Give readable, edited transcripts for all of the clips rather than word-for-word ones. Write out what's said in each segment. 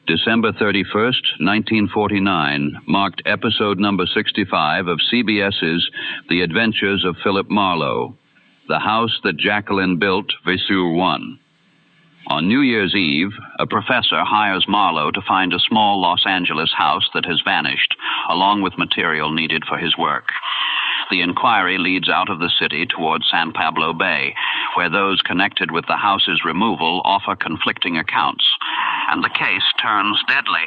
December 31st, 1949, marked episode number 65 of CBS's The Adventures of Philip Marlowe, The House That Jacqueline Built, Vasseur 1. On New Year's Eve, a professor hires Marlowe to find a small Los Angeles house that has vanished, along with material needed for his work. The inquiry leads out of the city toward San Pablo Bay, where those connected with the house's removal offer conflicting accounts, and the case turns deadly.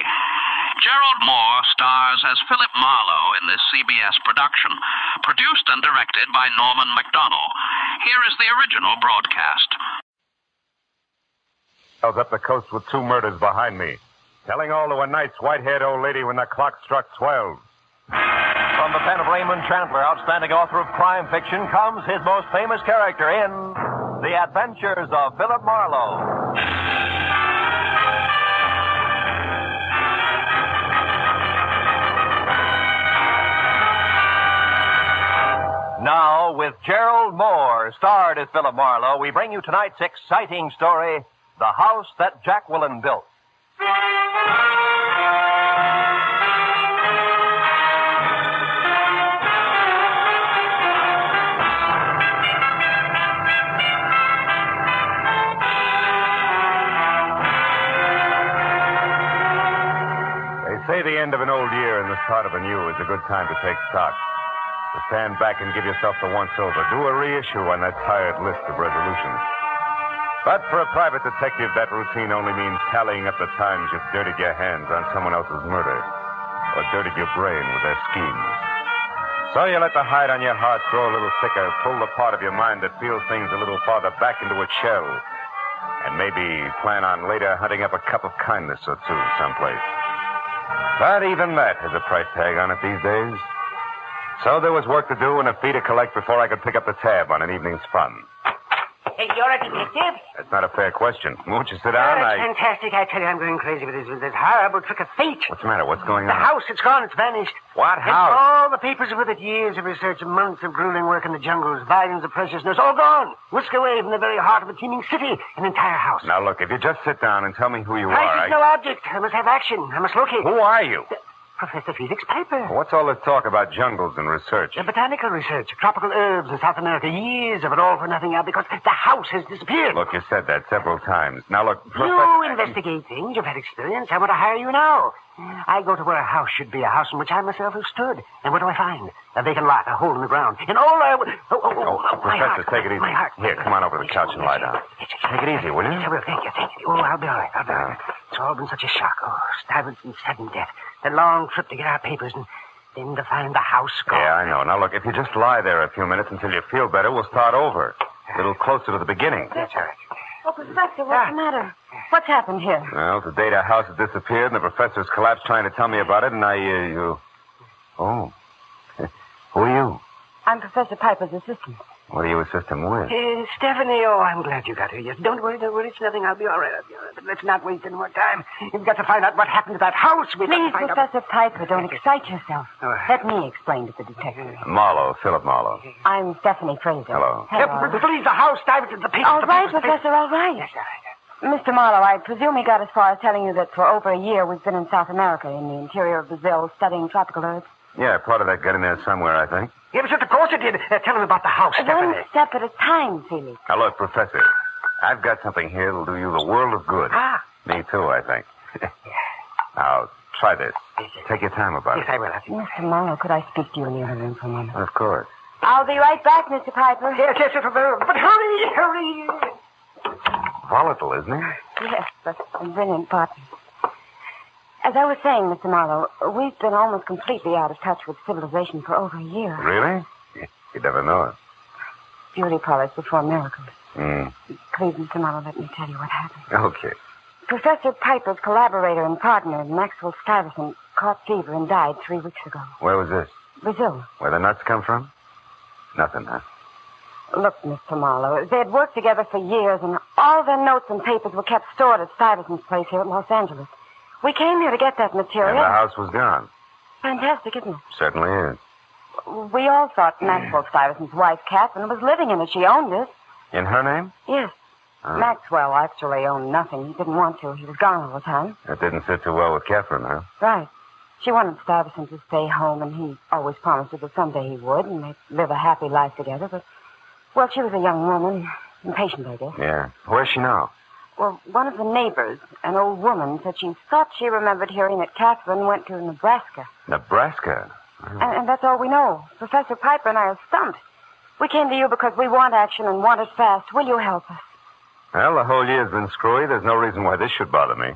Gerald Mohr stars as Philip Marlowe in this CBS production, produced and directed by Norman Macdonnell. Here is the original broadcast. I was up the coast with 2 murders behind me, telling all to a nice white-haired old lady when the clock struck 12. From the pen of Raymond Chandler, outstanding author of crime fiction, comes his most famous character in The Adventures of Philip Marlowe. Now, with Gerald Mohr, starred as Philip Marlowe, we bring you tonight's exciting story, The House That Jacqueline Built. They say the end of an old year and the start of a new is a good time to take stock. To stand back and give yourself the once-over. Do a reissue on that tired list of resolutions. But for a private detective, that routine only means tallying up the times you've dirtied your hands on someone else's murder or dirtied your brain with their schemes. So you let the hide on your heart grow a little thicker, pull the part of your mind that feels things a little farther back into its shell, and maybe plan on later hunting up a cup of kindness or two someplace. But even that has a price tag on it these days. So there was work to do and a fee to collect before I could pick up the tab on an evening's fun. Hey, you're a detective? That's not a fair question. Won't you sit down? It's fantastic. I tell you, I'm going crazy with this horrible trick of fate. What's the matter? What's going The on? house, it's gone. It's vanished. What And house? all the papers with it, years of research, months of grueling work in the jungles, volumes of preciousness, all gone. Whisked away from the very heart of a teeming city, an entire house. Now, look, if you just sit down and tell me who you I are, no object. I must have action. I must locate. Who are you? Professor Felix Piper. What's all this talk about jungles and research? Botanical research, tropical herbs in South America, years of it all for nothing now because the house has disappeared. Look, you said that several times. Now, look, Professor... You investigate things. You've had experience. I want to hire you now. I go to where a house should be, a house in which I myself have stood. And what do I find? A vacant lot, a hole in the ground. And all I would... Professor, take it easy. My heart. Here, come on over to the couch and lie down. Take it easy, will you? Yes, I will. Thank you. Oh, I'll be all right. It's all been such a shock. Oh, Stuyvesant's sudden death. The long trip to get our papers and then to find the house gone. Yeah, I know. Now, look, if you just lie there a few minutes until you feel better, we'll start over. A little closer to the beginning. That's all right. Oh, Professor, what's the matter? What's happened here? Well, the data house has disappeared, and the professor's collapsed trying to tell me about it, and Oh. Who are you? I'm Professor Piper's assistant. What do you assist him with? Stephanie, I'm glad you got here. Yes, don't worry. It's nothing. I'll be all right. But let's not waste any more time. You've got to find out what happened to that house. Please, Professor Piper, don't excite yourself. Let me explain to the detective. Marlowe, Philip Marlowe. I'm Stephanie Fraser. Hello. Please, the house, Stuyvesant, the papers. All right, Professor, all right. Yes, all right. Mr. Marlowe, I presume he got as far as telling you that for over a year we've been in South America, in the interior of Brazil, studying tropical herbs. Yeah, part of that got in there somewhere, I think. Yes, of course it did. Tell him about the house, Stephanie. One step at a time, Felix. Now, look, Professor, I've got something here that'll do you the world of good. Ah. Me, too, I think. Now, try this. Take your time about Yes, it. I will. Mr. Marlowe, could I speak to you in the other room for a moment? Of course. I'll be right back, Mr. Piper. Yes, but hurry. Volatile, isn't he? Yes, but a brilliant partner. As I was saying, Mr. Marlowe, we've been almost completely out of touch with civilization for over a year. Really? You'd never know it. Beauty parlors before miracles. Mm. Please, Mr. Marlowe, let me tell you what happened. Okay. Professor Piper's collaborator and partner, Maxwell Stuyvesant, caught fever and died 3 weeks ago. Where was this? Brazil. Where the nuts come from? Nothing, huh? Look, Mr. Marlowe, they had worked together for years, and all their notes and papers were kept stored at Stuyvesant's place here at Los Angeles. We came here to get that material. And the house was gone. Fantastic, isn't it? Certainly is. We all thought Maxwell Stuyvesant's wife, Catherine, was living in it. She owned it. In her name? Yes. Maxwell actually owned nothing. He didn't want to. He was gone all the time. That didn't sit too well with Catherine, huh? Right. She wanted Stuyvesant to stay home, and he always promised her that someday he would, and they'd live a happy life together. But, well, she was a young woman. Impatient, I guess. Yeah. Where's she now? Well, one of the neighbors, an old woman, said she thought she remembered hearing that Catherine went to Nebraska. Nebraska? And that's all we know. Professor Piper and I are stumped. We came to you because we want action and want it fast. Will you help us? Well, the whole year's been screwy. There's no reason why this should bother me.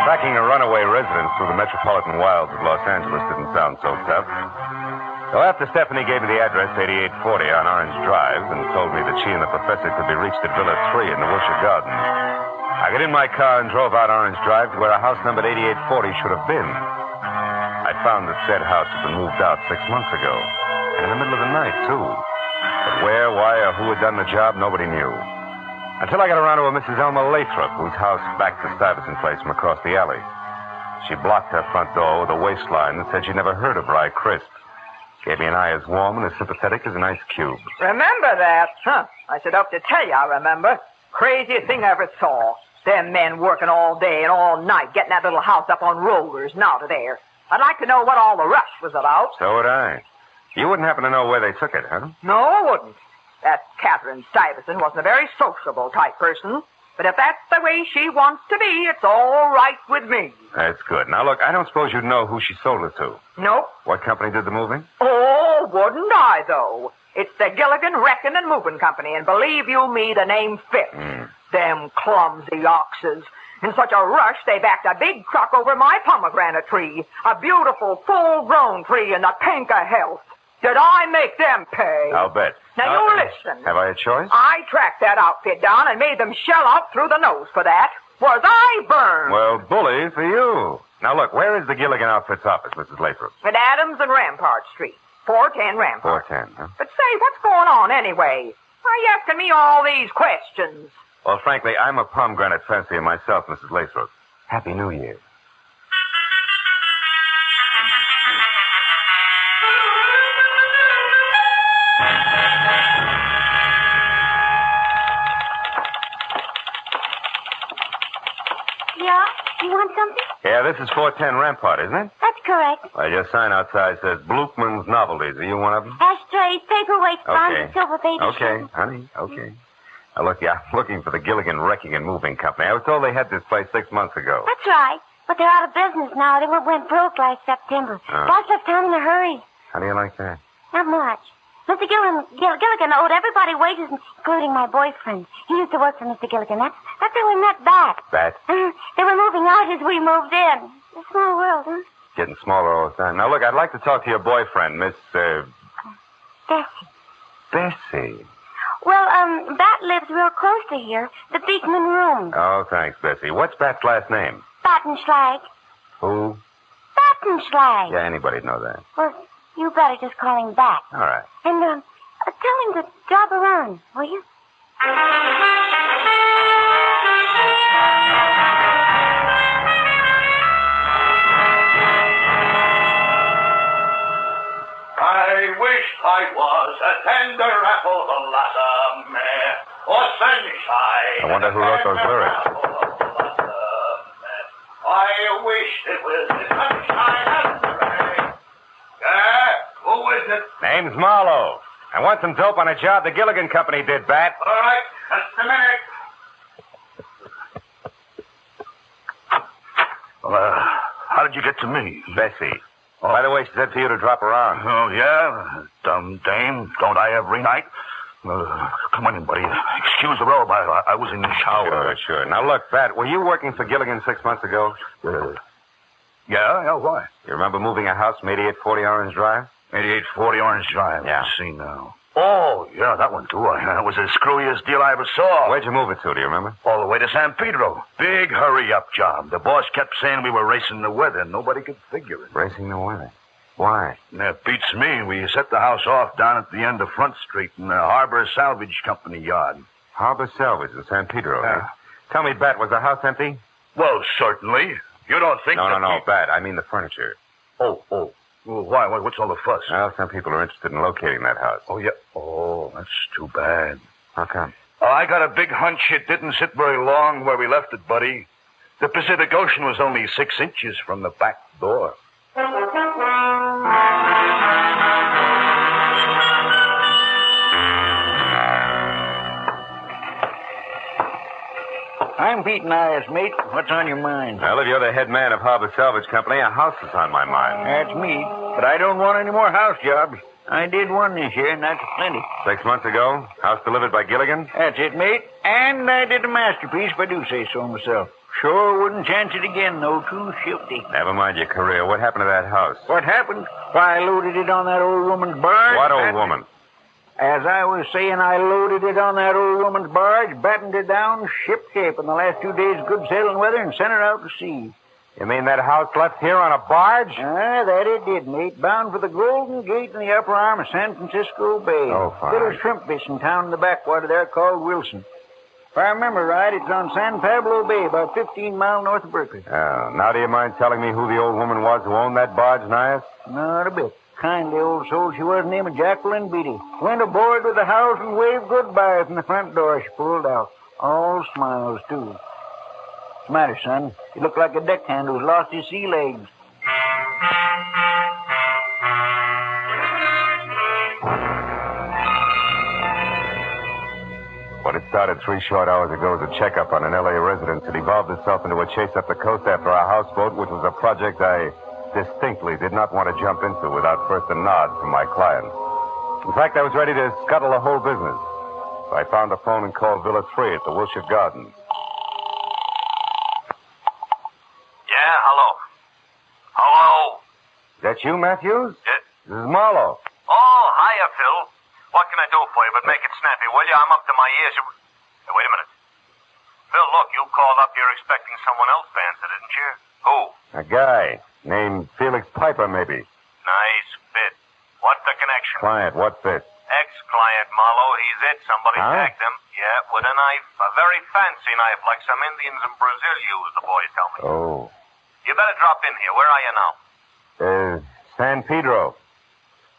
Tracking a runaway residence through the metropolitan wilds of Los Angeles didn't sound so tough. So after Stephanie gave me the address, 8840 on Orange Drive, and told me that she and the professor could be reached at Villa 3 in the Wilshire Gardens, I got in my car and drove out Orange Drive to where a house numbered 8840 should have been. I found that said house had been moved out 6 months ago. And in the middle of the night, too. But where, why, or who had done the job, nobody knew. Until I got around to a Mrs. Elma Lathrop, whose house backed the Stuyvesant place from across the alley. She blocked her front door with a waistline that said she'd never heard of rye crisp. Gave me an eye as warm and as sympathetic as an ice cube. Remember that? Huh. I should hope to tell you I remember. Craziest thing I ever saw. Them men working all day and all night, getting that little house up on rollers and out of there. I'd like to know what all the rush was about. So would I. You wouldn't happen to know where they took it, huh? No, I wouldn't. That Catherine Stuyvesant wasn't a very sociable type person. But if that's the way she wants to be, it's all right with me. That's good. Now, look, I don't suppose you'd know who she sold it to. Nope. What company did the moving? Oh, wouldn't I, though? It's the Gilligan Wrecking and Moving Company, and believe you me, the name fits. Them clumsy oxes. In such a rush, they backed a big truck over my pomegranate tree. A beautiful, full-grown tree in the pink of health. Did I make them pay? I'll bet. Now, you listen. Have I a choice? I tracked that outfit down and made them shell out through the nose for that. Was I burned? Well, bully for you. Now, look, where is the Gilligan Outfits office, Mrs. Lathrop? At Adams and Rampart Street. 410 Rampart. 410, huh? But say, what's going on anyway? Why are you asking me all these questions? Well, frankly, I'm a pomegranate fancier myself, Mrs. Lathrop. Happy New Year. Yeah? You want something? Yeah, this is 410 Rampart, isn't it? That's correct. Well, your sign outside says Blookman's Novelties. Are you one of them? Ashtrays, paperweights, bronze, Okay. and silver baby Okay, shoes. honey, okay. Now, look, yeah, I'm looking for the Gilligan Wrecking and Moving Company. I was told they had this place 6 months ago. That's right. But they're out of business now. They went broke last September. Boss left town in a hurry. How do you like that? Not much. Mr. Gilligan owed everybody wages, including my boyfriend. He used to work for Mr. Gilligan. That's how we met back. Bat? They were moving out as we moved in. It's a small world, huh? Getting smaller all the time. Now, look, I'd like to talk to your boyfriend, Miss, Bessie. Bessie. Well, Bat lives real close to here. The Beekman Room. Oh, thanks, Bessie. What's Bat's last name? Battenschlag. Who? Battenschlag. Yeah, anybody'd know that. Well, you better just call him Bat. All right. And, tell him to drop around, will you? I wish I was a tender apple blossom or sunshine. I wonder who wrote those lyrics. I wish it was the sunshine and the rain. Who is it? Name's Marlowe. I want some dope on a job the Gilligan Company did, Bat. All right, just a minute. Well, how did you get to me? Bessie. Oh. By the way, she said for you to drop around. Oh, yeah? Dumb dame. Don't I every night? Come on in, buddy. Excuse the robe. I was in the shower. Sure. Now, look, Bat, were you working for Gilligan 6 months ago? Yeah, why? You remember moving a house from 8840 Orange Drive? 8840 Orange Drive. Yeah. Let's see now. Oh, yeah, that one, too. That was the screwiest deal I ever saw. Where'd you move it to, do you remember? All the way to San Pedro. Big hurry-up job. The boss kept saying we were racing the weather. Nobody could figure it. Racing the weather? Why? That beats me. We set the house off down at the end of Front Street in the Harbor Salvage Company yard. Harbor Salvage in San Pedro, Yeah. huh? Tell me, Bat, was the house empty? Well, certainly. You don't think No, Bat. I mean the furniture. Oh. Well, why? What's all the fuss? Well, some people are interested in locating that house. Oh, yeah. Oh, that's too bad. How come? Oh, I got a big hunch it didn't sit very long where we left it, buddy. The Pacific Ocean was only 6 inches from the back door. I'm Pete Nyers, mate. What's on your mind? Well, if you're the head man of Harbor Salvage Company, a house is on my mind. That's me. But I don't want any more house jobs. I did one this year, and that's plenty. 6 months ago, house delivered by Gilligan? That's it, mate. And I did a masterpiece, if I do say so myself. Sure wouldn't chance it again, though. Too shifty. Never mind your career. What happened to that house? What happened? Why, I loaded it on that old woman's barge. What old woman? As I was saying, I loaded it on that old woman's barge, battened it down, ship-shape in the last 2 days of good sailing weather, and sent her out to sea. You mean that house left here on a barge? That it did, mate. Bound for the Golden Gate in the upper arm of San Francisco Bay. Oh, fine. Little shrimp fishing town in the backwater there called Wilson. If I remember right, it's on San Pablo Bay, about 15 miles north of Berkeley. Now do you mind telling me who the old woman was who owned that barge, Nias? Not a bit. Kindly old soul she was, named Jacqueline Built. Went aboard with the house and waved goodbye from the front door she pulled out. All smiles, too. What's the matter, son? You look like a deckhand who's lost his sea legs. What had started 3 short hours ago as a checkup on an L.A. resident had evolved itself into a chase up the coast after a houseboat, which was a project I distinctly did not want to jump into without first a nod from my client. In fact, I was ready to scuttle the whole business. So I found a phone and called Villa 3 at the Wilshire Gardens. Yeah, hello. Hello? Is that you, Matthews? Yeah. This is Marlowe. Oh, hiya, Phil. What can I do for you? But make it snappy, will you? I'm up to my ears. Hey, wait a minute. Phil, look, you called up here expecting someone else to answer, didn't you? Who? A guy named Felix Piper, maybe. Nice fit. What's the connection? Client, what fit? Ex-client, Marlowe. He's it. Somebody Huh? tagged him. Yeah, with a knife. A very fancy knife, like some Indians in Brazil use, the boys tell me. Oh. You better drop in here. Where are you now? San Pedro.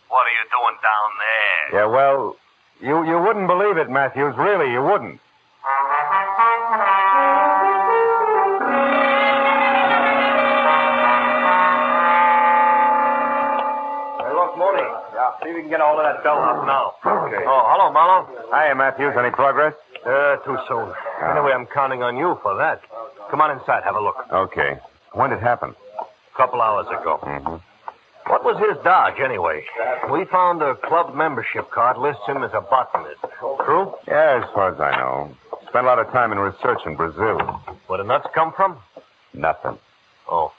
What are you doing down there? Yeah, well, you wouldn't believe it, Matthews. Really, you wouldn't. Morning. Yeah, see if we can get all of that bellhop now. Okay. Oh, hello, Marlowe. Hiya, Matthews. Any progress? Too soon. Anyway, I'm counting on you for that. Come on inside, have a look. Okay. When did it happen? A couple hours ago. Mm-hmm. What was his dodge, anyway? We found a club membership card lists him as a botanist. True? Yeah, as far as I know. Spent a lot of time in research in Brazil. Where the nuts come from? Nothing. Oh.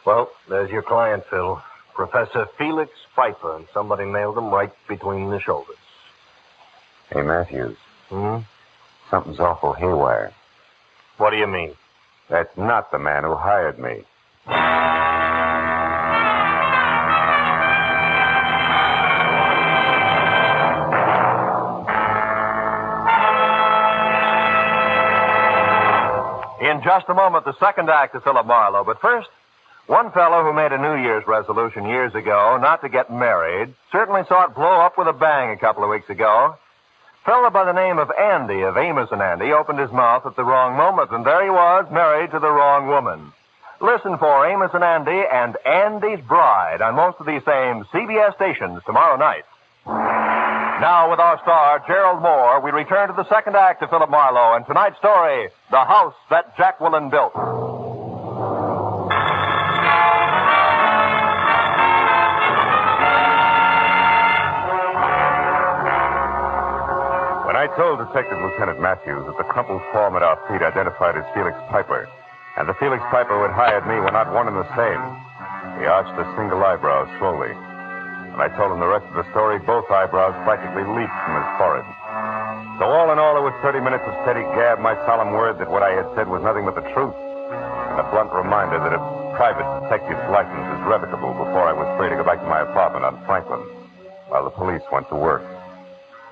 Well, there's your client, Phil. Professor Felix Piper, and somebody nailed him right between the shoulders. Hey, Matthews. Hmm? Something's awful haywire. What do you mean? That's not the man who hired me. In just a moment, the second act of Philip Marlowe. But first, one fellow who made a New Year's resolution years ago not to get married certainly saw it blow up with a bang a couple of weeks ago. A fellow by the name of Andy, of Amos and Andy, opened his mouth at the wrong moment, and there he was, married to the wrong woman. Listen for Amos and Andy and Andy's Bride on most of these same CBS stations tomorrow night. Now, with our star, Gerald Mohr, we return to the second act of Philip Marlowe and tonight's story, The House That Jacqueline Built. When I told Detective Lieutenant Matthews that the crumpled form at our feet identified as Felix Piper, and the Felix Piper who had hired me were not one and the same, he arched a single eyebrow slowly. When I told him the rest of the story, both eyebrows practically leaped from his forehead. So all in all, it was 30 minutes of steady gab, my solemn word that what I had said was nothing but the truth, and a blunt reminder that a private detective's license is revocable before I was free to go back to my apartment on Franklin, while the police went to work.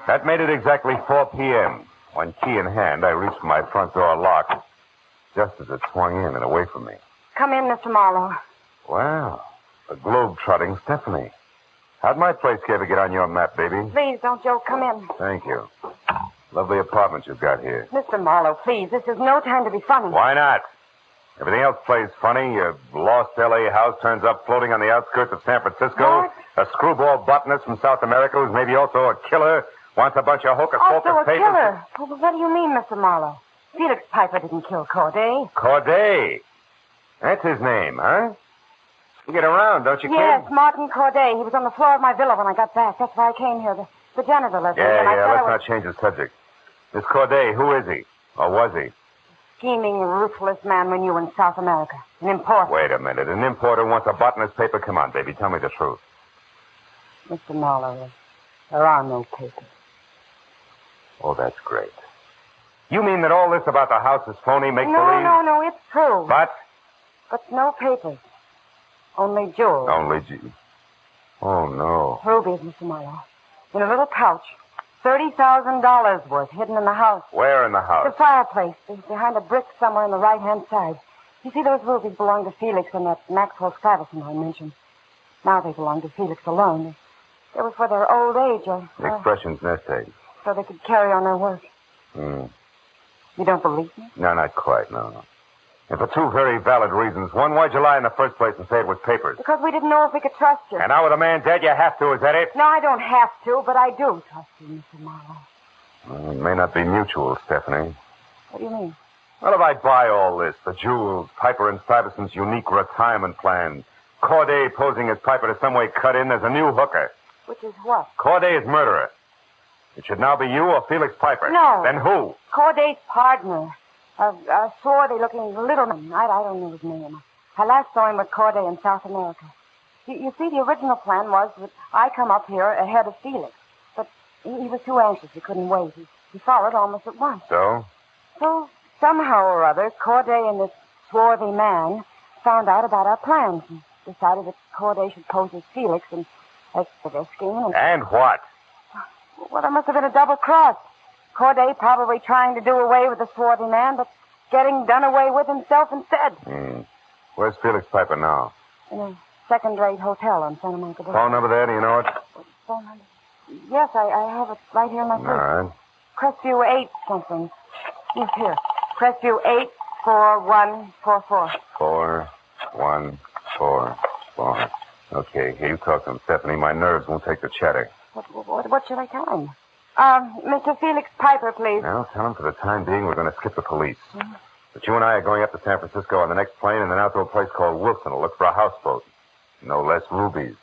That made it exactly 4 p.m. when, key in hand, I reached for my front door lock, just as it swung in and away from me. Come in, Mr. Marlowe. Well, A globe-trotting Stephanie. How'd my place ever get on your map, baby? Please, don't Joe come in. Thank you. Lovely apartment you've got here. Mr. Marlowe, please, this is no time to be funny. Why not? Everything else plays funny. Your lost L.A. house turns up floating on the outskirts of San Francisco. What? A screwball botanist from South America who's maybe also a killer wants a bunch of hocus-pocus Also a papers. killer. Well, what do you mean, Mr. Marlowe? Felix Piper didn't kill Corday. Corday. That's his name, huh? You get around, don't you, Yes, kid? Martin Corday. He was on the floor of my villa when I got back. That's why I came here. The janitor left me, and I Let's thought not change the subject. This Corday, who is he? Or was he? scheming, ruthless man we knew in South America. An importer. Wait a minute. An importer wants a botanist paper? Come on, baby. Tell me the truth. Mr. Marlowe, there are no papers. Oh, that's great. You mean that all this about the house is phony, make-believe? No, it's true. But? But no papers. Only jewels. Oh, no. Rubies, Mr. Marlowe. In a little pouch. $30,000 worth hidden in the house. Where in the house? The fireplace. Behind a brick somewhere on the right-hand side. You see, those rubies belong to Felix and that Maxwell Stuyvesant I mentioned. Now they belong to Felix alone. They were for their old age, The expression's nest egg. so they could carry on their work. You don't believe me? No, not quite, no. And for two very valid reasons. One, why'd you lie in the first place and say it was papers? Because we didn't know if we could trust you. And now with a man dead, you have to, is that it? No, I don't have to, but I do trust you, Mr. Marlowe. Well, it may not be mutual, Stephanie. What do you mean? Well, if I buy all this, the jewels, Piper and Stuyvesant's unique retirement plan, Corday posing as Piper to some way cut in, there's a new hooker. Which is what? Corday's murderer. It should now be you or Felix Piper. No. Then who? Corday's partner. A swarthy-looking little man. I don't know his name. I last saw him with Corday in South America. You see, the original plan was that I come up here ahead of Felix. But he was too anxious. He couldn't wait. He followed almost at once. So? So, somehow or other, Corday and this swarthy man found out about our plans and decided that Corday should pose as Felix and execute their scheme. And what? Well, there must have been a double cross. Corday probably trying to do away with the swarthy man, but getting done away with himself instead. Where's Felix Piper now? In a second-rate hotel on Santa Monica Boulevard. Phone number there, do you know it? Phone number? Yes, I have it right here in my All purse. right. Crestview 8 something. Yes, here. Crestview 84144. 4144. Okay, here, you talk to him, Stephanie. My nerves won't take the chatter. What should I tell him? Mr. Felix Piper, please. Now, tell him for the time being we're going to skip the police. But you and I are going up to San Francisco on the next plane and then out to a place called Wilson to look for a houseboat. No less rubies.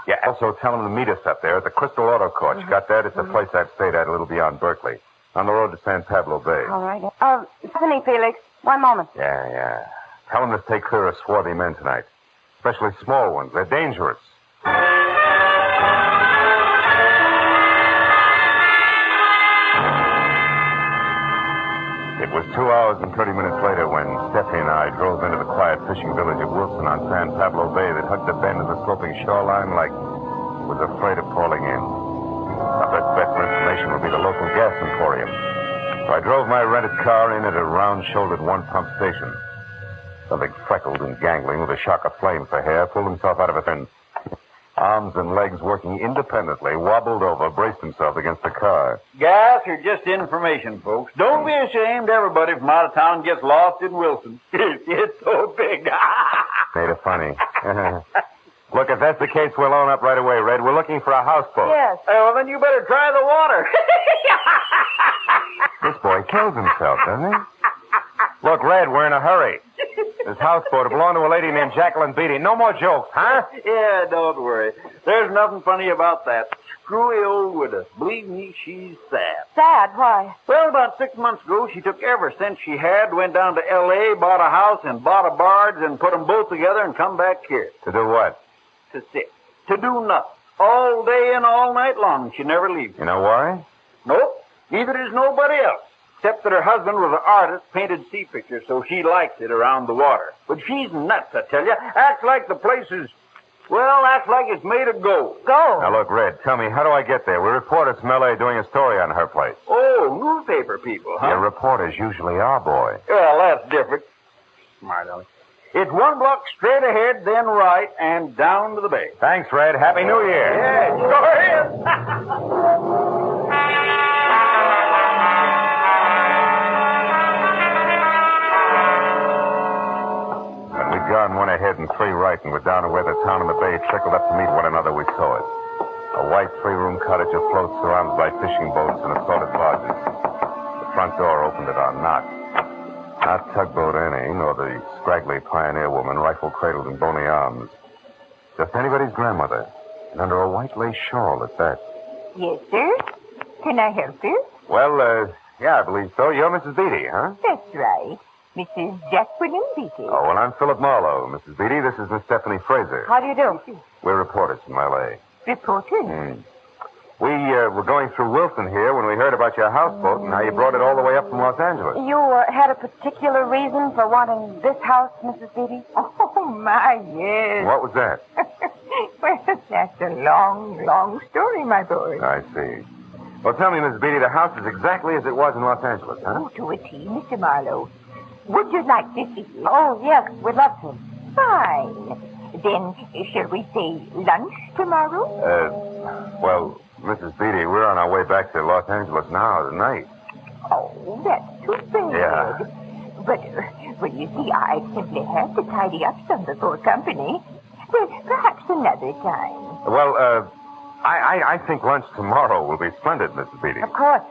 Yeah, also tell him to meet us up there at the Crystal Auto Court. You got that? It's a place I've stayed at a little beyond Berkeley. On the road to San Pablo Bay. All right. Stephanie, Felix. One moment. Yeah. Tell him to stay clear of swarthy men tonight. Especially small ones. They're dangerous. It was 2 hours and 30 minutes later when Stephanie and I drove into the quiet fishing village of Wilson on San Pablo Bay that hugged the bend of the sloping shoreline like it was afraid of falling in. Our best bet for information would be the local gas emporium. So I drove my rented car in at a round-shouldered one-pump station. Something freckled and gangling with a shock of flame for hair pulled himself out of it and arms and legs working independently, wobbled over, braced himself against the car. Gas or just information, folks. Don't be ashamed, everybody from out of town gets lost in Wilson. It's so big. Made it funny. Look, if that's the case, we'll own up right away, Red. We're looking for a houseboat. Yes. Well, then you better try the water. This boy kills himself, doesn't he? Look, Red, we're in a hurry. This houseboat belonged to a lady named Jacqueline Built. No more jokes, huh? Yeah, don't worry. There's nothing funny about that. Screwy old widow. Believe me, she's sad. Sad? Why? Well, about 6 months ago, she took every cent she had, went down to L.A., bought a house, and bought a barge, and put them both together and come back here. To do what? To sit. To do nothing. All day and all night long. She never leaves. You know why? Nope. Neither does nobody else. Except that her husband was an artist, painted sea pictures, so she likes it around the water. But she's nuts, I tell you. Acts like the place is, acts like it's made of gold. Gold? Now, look, Red, tell me, how do I get there? We're reporters from L.A. doing a story on her place. Oh, newspaper people, huh? Yeah, reporters usually are, boy. Well, that's different. Smart, Ellie. It's 1 block straight ahead, then right, and down to the bay. Thanks, Red. Happy New Year. Yeah, go ahead. When we'd gone 1 ahead and 3 right and were down to where the town and the bay trickled up to meet one another, we saw it. A white 3-room cottage afloat surrounded by fishing boats and assorted barges. The front door opened at our knock. Not Tugboat Annie, nor the scraggly pioneer woman, rifle-cradled in bony arms. Just anybody's grandmother, and under a white lace shawl at that. Yes, sir. Can I help you? Well, yeah, I believe so. You're Mrs. Beatty, huh? That's right. Mrs. Jacqueline Built. Oh, well, I'm Philip Marlowe, Mrs. Beatty. This is Miss Stephanie Fraser. How do you do? We're reporters from L.A. Reporter? We were going through Wilson here when we heard about your houseboat and how you brought it all the way up from Los Angeles. You had a particular reason for wanting this house, Mrs. Beatty? Oh, my, yes. What was that? Well, that's a long, long story, my boy. I see. Well, tell me, Mrs. Beatty, the house is exactly as it was in Los Angeles, huh? Oh, to a T, Mr. Marlowe. Would you like to see it? Oh, yes, we'd love to. Fine. Then, shall we say lunch tomorrow? Well, Mrs. Beatty, we're on our way back to Los Angeles now tonight. Oh, that's too bad. Yeah. But, well, you see, I simply have to tidy up some before company. Well, perhaps another time. Well, I think lunch tomorrow will be splendid, Mrs. Beatty. Of course.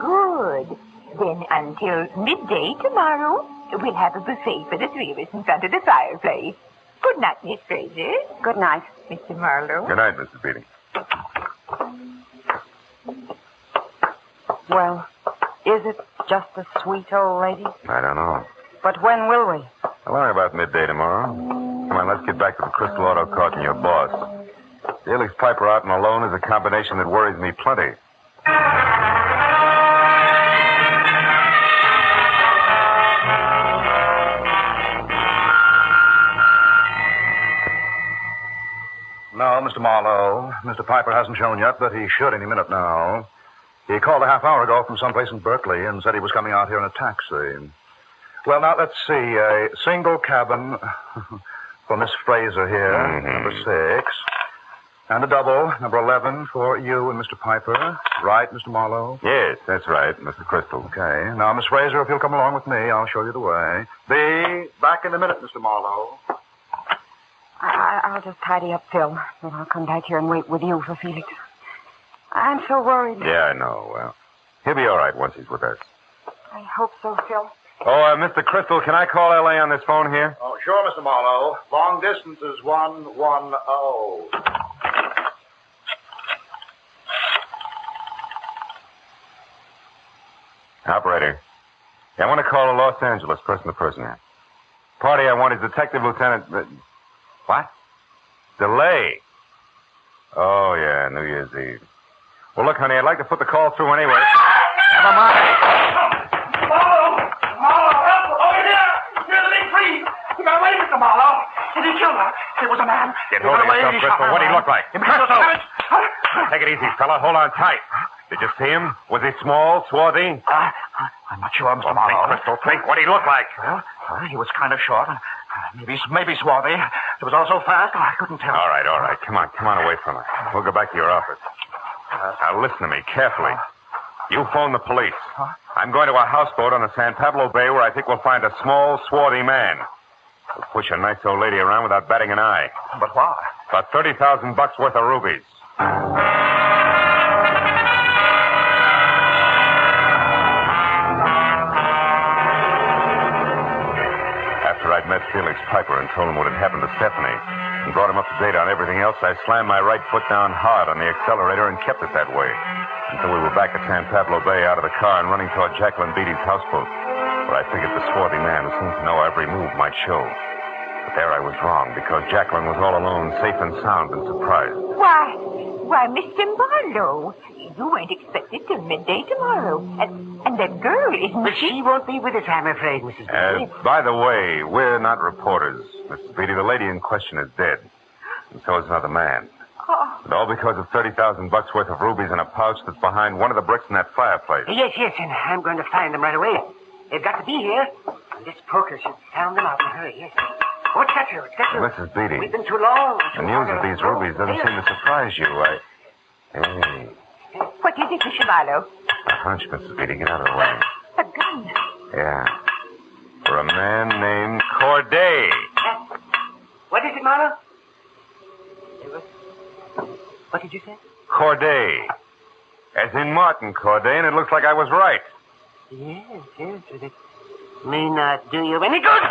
Good. Then until midday tomorrow, we'll have a buffet for the 3 of us in front of the fireplace. Good night, Miss Fraser. Good night. Mr. Marlowe. Good night, Mrs. Beatty. Well, is it just a sweet old lady? I don't know. But when will we? I'll learn about midday tomorrow. Come on, let's get back to the Crystal Auto Cart and your boss. Felix Piper out and alone is a combination that worries me plenty. No, Mr. Marlowe. Mr. Piper hasn't shown yet, but he should any minute now. He called a half hour ago from someplace in Berkeley and said he was coming out here in a taxi. Well, now, let's see. A single cabin for Miss Fraser here, number 6. And a double, number 11, for you and Mr. Piper. Right, Mr. Marlowe? Yes, that's right, Mr. Crystal. Okay. Now, Miss Fraser, if you'll come along with me, I'll show you the way. Be back in a minute, Mr. Marlowe. I'll just tidy up Phil. Then I'll come back here and wait with you for Felix. I'm so worried. Yeah, I know. Well, he'll be all right once he's with us. I hope so, Phil. Oh, Mr. Crystal, can I call L.A. on this phone here? Oh, sure, Mr. Marlowe. Long distance is 110. Operator. Yeah, I want to call a Los Angeles person-to-person here. Party I want is Detective Lieutenant... What? Delay. Oh, yeah, New Year's Eve. Well, look, honey, I'd like to put the call through anyway. Never mind. Marlowe, help! Over here! Near the big tree! He got away, Mr. Marlowe. And he killed her. It was a man. Get hold of yourself, Crystal. What'd he look like? Take it easy, fella. Hold on tight. Did you see him? Was he small, swarthy? I'm not sure, Mr. Marlowe. Crystal, think. What'd he look like? Well, he was kind of short. Maybe swarthy. It was all so fast, I couldn't tell. All right. Come on away from her. We'll go back to your office. Now, listen to me carefully. You phone the police. I'm going to a houseboat on the San Pablo Bay where I think we'll find a small, swarthy man. We'll push a nice old lady around without batting an eye. But why? About $30,000 worth of rubies. After I'd met Felix Piper and told him what had happened to Stephanie and brought him up to date on everything else, I slammed my right foot down hard on the accelerator and kept it that way until we were back at San Pablo Bay out of the car and running toward Jacqueline Beatty's houseboat, where I figured the swarthy man who seemed to know every move might show. But there I was wrong, because Jacqueline was all alone, safe and sound and surprised. Why, Mr. Marlowe, you weren't expected till midday tomorrow. And that girl, isn't But she won't be with us, I'm afraid, Mrs. Beatty. By the way, we're not reporters, Mrs. Beatty. The lady in question is dead. And so is another man. Oh. And all because of $30,000 worth of rubies in a pouch that's behind one of the bricks in that fireplace. Yes, and I'm going to find them right away. They've got to be here. This poker should sound them out in a hurry, yes. What's that, Joe? Mrs. Beatty. We've been too long. The news of these rubies doesn't seem to surprise you. Hey, What is it, Mr. Marlowe? a hunch, Mrs. Beatty. Get out of the way. A gun. Yeah. For a man named Corday. What is it, Marlowe? What did you say? Corday. As in Martin Corday, and it looks like I was right. Yes, but it may not do you any good.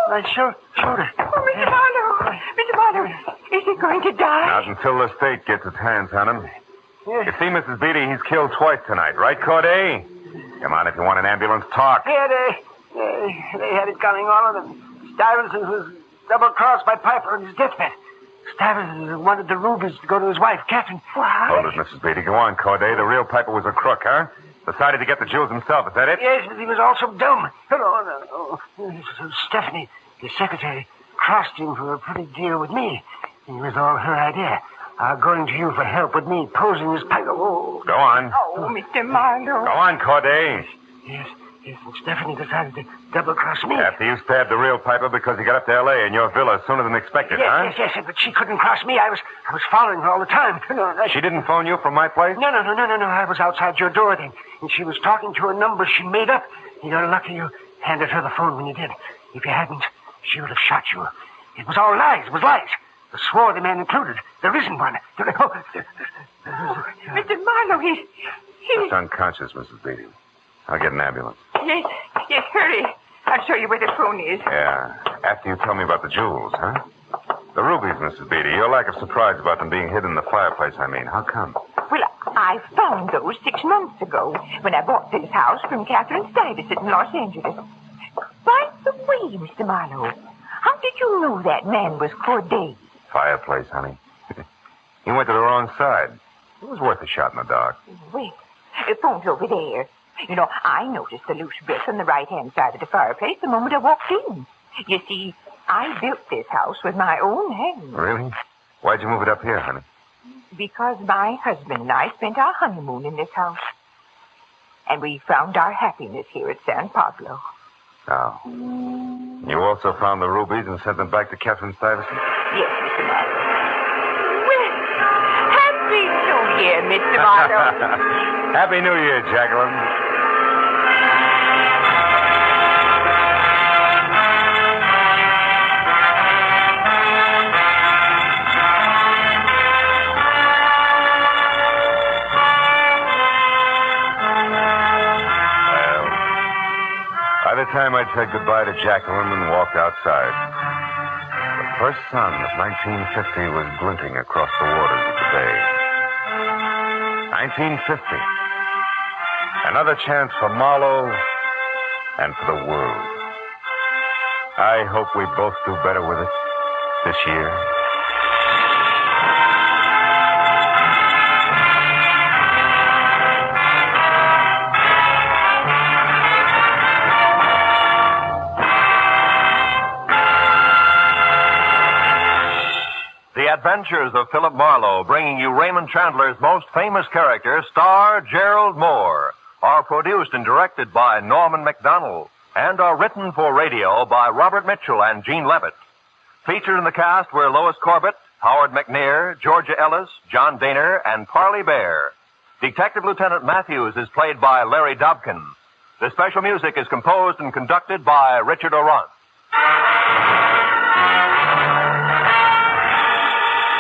My shoulder. Oh, Mr. Marlowe. Mr. Marlowe, is he going to die? Not until the state gets its hands on him. Yes. You see, Mrs. Beatty, he's killed twice tonight, right, Corday? Come on, if you want an ambulance, talk. Yeah, they had it coming on, and Stuyvesant was double-crossed by Piper on his deathbed. Stuyvesant wanted the rubies to go to his wife, Catherine. What? Hold it, Mrs. Beatty. Go on, Corday. The real Piper was a crook, huh? Decided to get the jewels himself. Is that it? Yes, but he was also dumb. No. Stephanie, the secretary, crossed him for a pretty deal with me. It was all her idea. Going to you for help with me posing as Piper. Oh. Go on. Oh, Mr. Marlowe. Go on, Corday. Yes, and Stephanie decided to double-cross me. After you stabbed the real Piper because he got up to L.A. in your villa sooner than expected, huh? Yes, but she couldn't cross me. I was following her all the time. She didn't phone you from my place? No. I was outside your door then, and she was talking to a number she made up. You're lucky you handed her the phone when you did. If you hadn't, she would have shot you. It was all lies. It was lies. The swarthy man included. There isn't one. Mr. Marlowe, he's... Just unconscious, Mrs. Beatty. I'll get an ambulance. Yes, hurry. I'll show you where the phone is. Yeah. After you tell me about the jewels, huh? The rubies, Mrs. Beatty. Your lack of surprise about them being hid in the fireplace, I mean. How come? Well, I found those 6 months ago when I bought this house from Catherine Stuyvesant in Los Angeles. By the way, Mr. Marlowe, how did you know that man was Corday? Fireplace, honey. He went to the wrong side. It was worth a shot in the dark. Wait, the phone's over there. You know, I noticed the loose brick on the right-hand side of the fireplace the moment I walked in. You see, I built this house with my own hands. Really? Why'd you move it up here, honey? Because my husband and I spent our honeymoon in this house. And we found our happiness here at San Pablo. Oh. You also found the rubies and sent them back to Catherine Stuyvesant? Yes, Mr. Marlowe. Well, Happy New Year, Mr. Marlowe. Happy New Year, Jacqueline. By the time I'd said goodbye to Jacqueline and walked outside, the first sun of 1950 was glinting across the waters of the bay. 1950. Another chance for Marlowe and for the world. I hope we both do better with it this year. The Adventures of Philip Marlowe, bringing you Raymond Chandler's most famous character, star Gerald Mohr, are produced and directed by Norman Macdonnell and are written for radio by Robert Mitchell and Gene Levitt. Featured in the cast were Lois Corbett, Howard McNear, Georgia Ellis, John Daner, and Parley Bear. Detective Lieutenant Matthews is played by Larry Dobkin. The special music is composed and conducted by Richard Orant.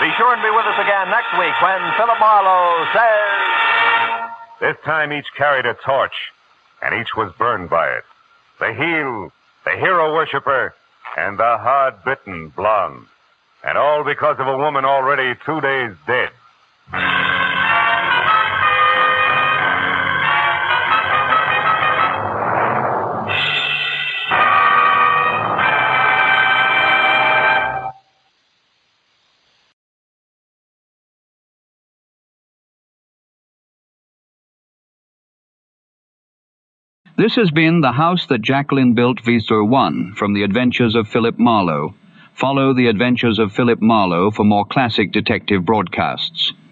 Be sure and be with us again next week when Philip Marlowe says... This time each carried a torch, and each was burned by it. The heel, the hero worshiper, and the hard-bitten blonde. And all because of a woman already 2 days dead. This has been The House That Jacqueline Built, Visa 1, from The Adventures of Philip Marlowe. Follow The Adventures of Philip Marlowe for more classic detective broadcasts.